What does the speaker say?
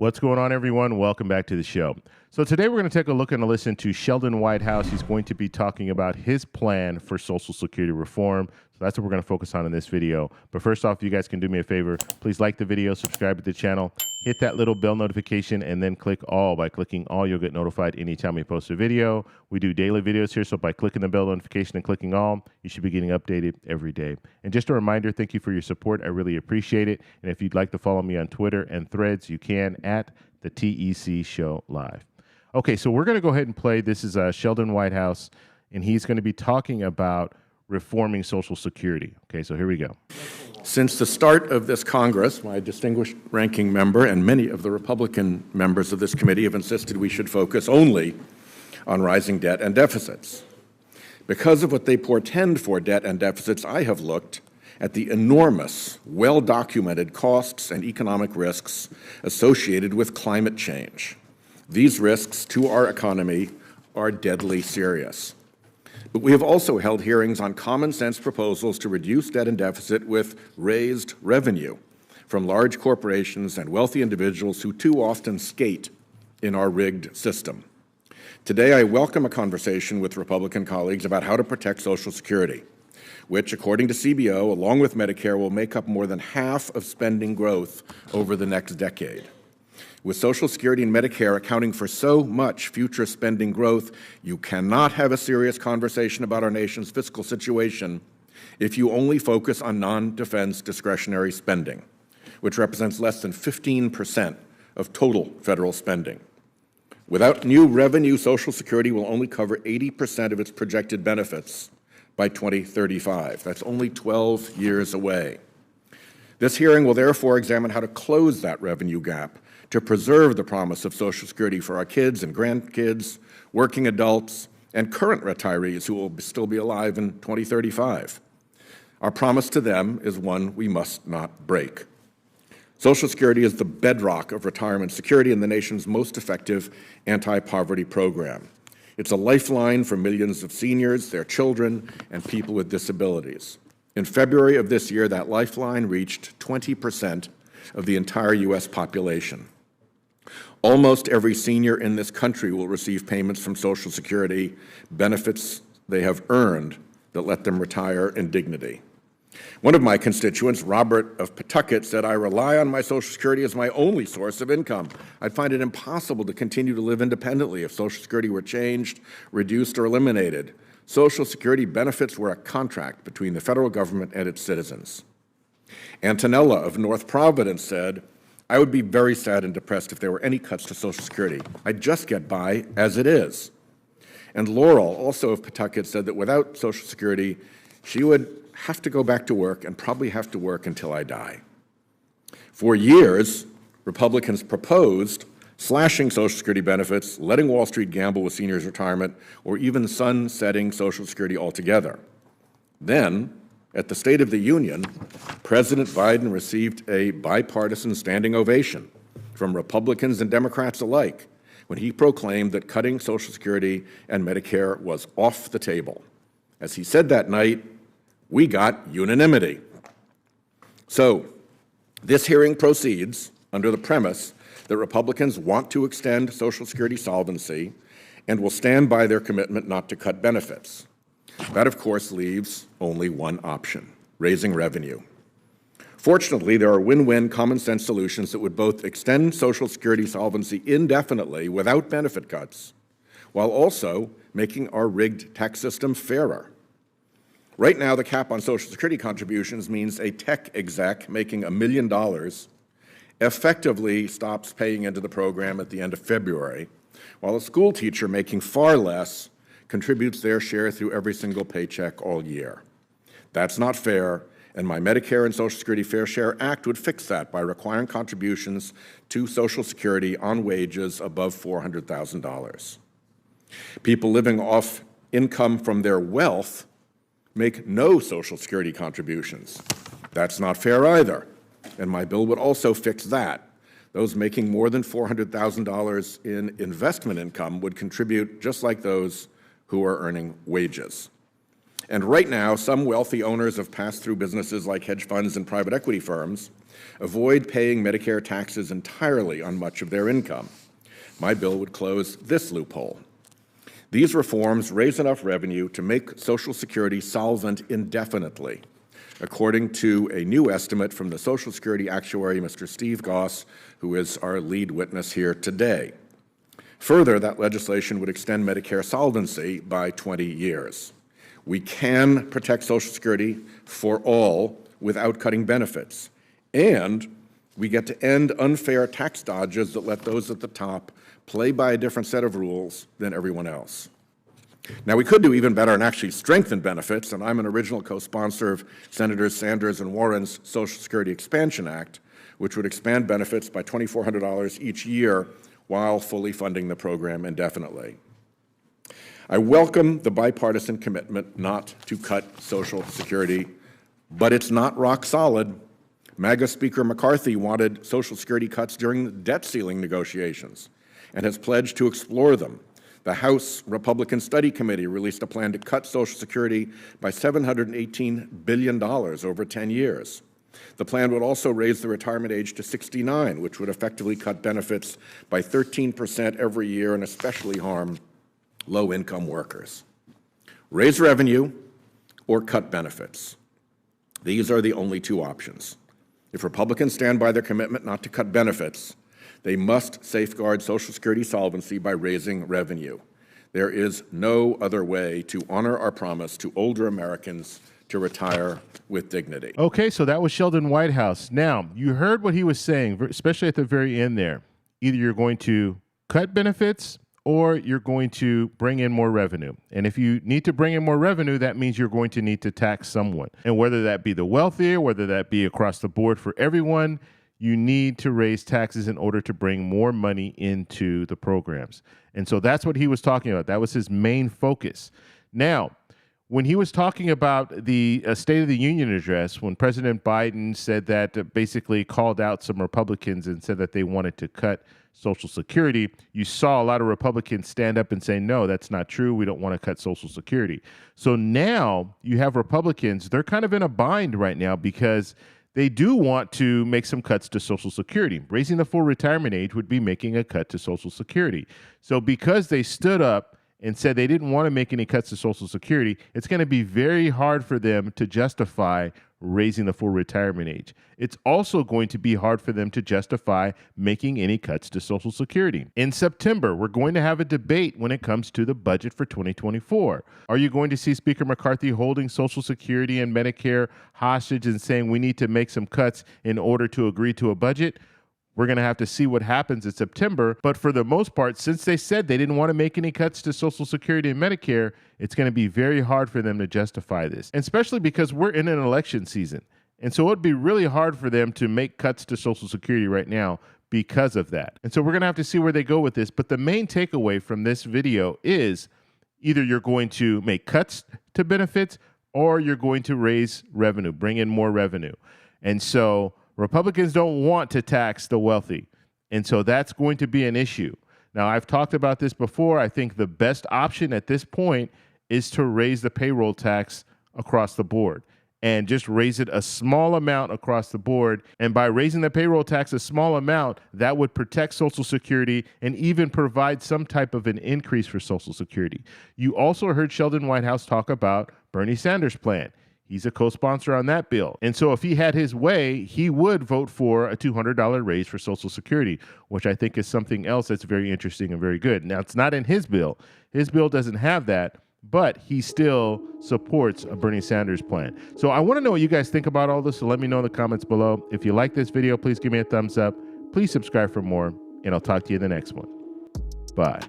What's going on, everyone? Welcome back to the show. So today we're going to take a look and listen to Sheldon Whitehouse. He's going to be talking about his plan for Social Security reform. So that's what we're going to focus on in this video. But first off, if you guys can do me a favor, please like the video, subscribe to the channel, hit that little bell notification, and then click all. By clicking all, you'll get notified anytime we post a video. We do daily videos here, so by clicking the bell notification and clicking all, you should be getting updated every day. And just a reminder, thank you for your support. I really appreciate it. And if you'd like to follow me on Twitter and Threads, you can at the TEC Show Live. Okay, so we're going to go ahead and play. This is Sheldon Whitehouse, and he's going to be talking about reforming Social Security. Okay, so here we go. Since the start of this Congress, my distinguished ranking member and many of the Republican members of this committee have insisted we should focus only on rising debt and deficits. Because of what they portend for debt and deficits, I have looked at the enormous, well-documented costs and economic risks associated with climate change. These risks to our economy are deadly serious. But we have also held hearings on common-sense proposals to reduce debt and deficit with raised revenue from large corporations and wealthy individuals who too often skate in our rigged system. Today, I welcome a conversation with Republican colleagues about how to protect Social Security, which, according to CBO, along with Medicare, will make up more than half of spending growth over the next decade. With Social Security and Medicare accounting for so much future spending growth, you cannot have a serious conversation about our nation's fiscal situation if you only focus on non-defense discretionary spending, which represents less than 15% of total federal spending. Without new revenue, Social Security will only cover 80% of its projected benefits by 2035. That's only 12 years away. This hearing will therefore examine how to close that revenue gap to preserve the promise of Social Security for our kids and grandkids, working adults, and current retirees who will still be alive in 2035. Our promise to them is one we must not break. Social Security is the bedrock of retirement security and the nation's most effective anti-poverty program. It's a lifeline for millions of seniors, their children, and people with disabilities. In February of this year, that lifeline reached 20% of the entire U.S. population. Almost every senior in this country will receive payments from Social Security, benefits they have earned that let them retire in dignity. One of my constituents, Robert of Pawtucket, said, "I rely on my Social Security as my only source of income. I'd find it impossible to continue to live independently if Social Security were changed, reduced, or eliminated. Social Security benefits were a contract between the federal government and its citizens." Antonella of North Providence said, "I would be very sad and depressed if there were any cuts to Social Security. I'd just get by as it is." And Laurel, also of Pawtucket, said that without Social Security, she would have to go back to work and probably have to work until I die. For years, Republicans proposed slashing Social Security benefits, letting Wall Street gamble with seniors' retirement, or even sunsetting Social Security altogether. Then, at the State of the Union, President Biden received a bipartisan standing ovation from Republicans and Democrats alike when he proclaimed that cutting Social Security and Medicare was off the table. As he said that night, we got unanimity. So, this hearing proceeds under the premise that Republicans want to extend Social Security solvency and will stand by their commitment not to cut benefits. That, of course, leaves only one option: raising revenue. Fortunately, there are win-win common-sense solutions that would both extend Social Security solvency indefinitely without benefit cuts, while also making our rigged tax system fairer. Right now, the cap on Social Security contributions means a tech exec making $1 million effectively stops paying into the program at the end of February, while a school teacher making far less contributes their share through every single paycheck all year. That's not fair, and my Medicare and Social Security Fair Share Act would fix that by requiring contributions to Social Security on wages above $400,000. People living off income from their wealth make no Social Security contributions. That's not fair either, and my bill would also fix that. Those making more than $400,000 in investment income would contribute just like those who are earning wages. And right now, some wealthy owners of pass-through businesses like hedge funds and private equity firms avoid paying Medicare taxes entirely on much of their income. My bill would close this loophole. These reforms raise enough revenue to make Social Security solvent indefinitely, according to a new estimate from the Social Security actuary, Mr. Steve Goss, who is our lead witness here today. Further, that legislation would extend Medicare solvency by 20 years. We can protect Social Security for all without cutting benefits, and we get to end unfair tax dodges that let those at the top play by a different set of rules than everyone else. Now, we could do even better and actually strengthen benefits, and I'm an original co-sponsor of Senators Sanders and Warren's Social Security Expansion Act, which would expand benefits by $2,400 each year while fully funding the program indefinitely. I welcome the bipartisan commitment not to cut Social Security, but it's not rock solid. MAGA Speaker McCarthy wanted Social Security cuts during the debt ceiling negotiations and has pledged to explore them. The House Republican Study Committee released a plan to cut Social Security by $718 billion over 10 years. The plan would also raise the retirement age to 69, which would effectively cut benefits by 13% every year and especially harm low-income workers. Raise revenue or cut benefits. These are the only two options. If Republicans stand by their commitment not to cut benefits, they must safeguard Social Security solvency by raising revenue. There is no other way to honor our promise to older Americans to retire with dignity. Okay, so that was Sheldon Whitehouse. Now, you heard what he was saying, especially at the very end there. Either you're going to cut benefits or you're going to bring in more revenue. And if you need to bring in more revenue, that means you're going to need to tax someone. And whether that be the wealthy, whether that be across the board for everyone, you need to raise taxes in order to bring more money into the programs. And so that's what he was talking about. That was his main focus. Now, when he was talking about the State of the Union address, when President Biden said that, basically called out some Republicans and said that they wanted to cut Social Security, you saw a lot of Republicans stand up and say, no, that's not true. We don't want to cut Social Security. So now you have Republicans, they're kind of in a bind right now because they do want to make some cuts to Social Security. Raising the full retirement age would be making a cut to Social Security. So because they stood up and said they didn't want to make any cuts to Social Security, it's going to be very hard for them to justify raising the full retirement age. It's also going to be hard for them to justify making any cuts to Social Security. In September, we're going to have a debate when it comes to the budget for 2024. Are you going to see Speaker McCarthy holding Social Security and Medicare hostage and saying we need to make some cuts in order to agree to a budget? We're going to have to see what happens in September. But for the most part, since they said they didn't want to make any cuts to Social Security and Medicare, it's going to be very hard for them to justify this, and especially because we're in an election season. And so it would be really hard for them to make cuts to Social Security right now because of that. And so we're going to have to see where they go with this. But the main takeaway from this video is either you're going to make cuts to benefits or you're going to raise revenue, bring in more revenue. And so Republicans don't want to tax the wealthy, and so that's going to be an issue. Now, I've talked about this before. I think the best option at this point is to raise the payroll tax across the board and just raise it a small amount across the board. And by raising the payroll tax a small amount, that would protect Social Security and even provide some type of an increase for Social Security. You also heard Sheldon Whitehouse talk about Bernie Sanders' plan. He's a co-sponsor on that bill. And so if he had his way, he would vote for a $200 raise for Social Security, which I think is something else that's very interesting and very good. Now, it's not in his bill. His bill doesn't have that, but he still supports a Bernie Sanders plan. So I want to know what you guys think about all this, so let me know in the comments below. If you like this video, please give me a thumbs up. Please subscribe for more, and I'll talk to you in the next one. Bye.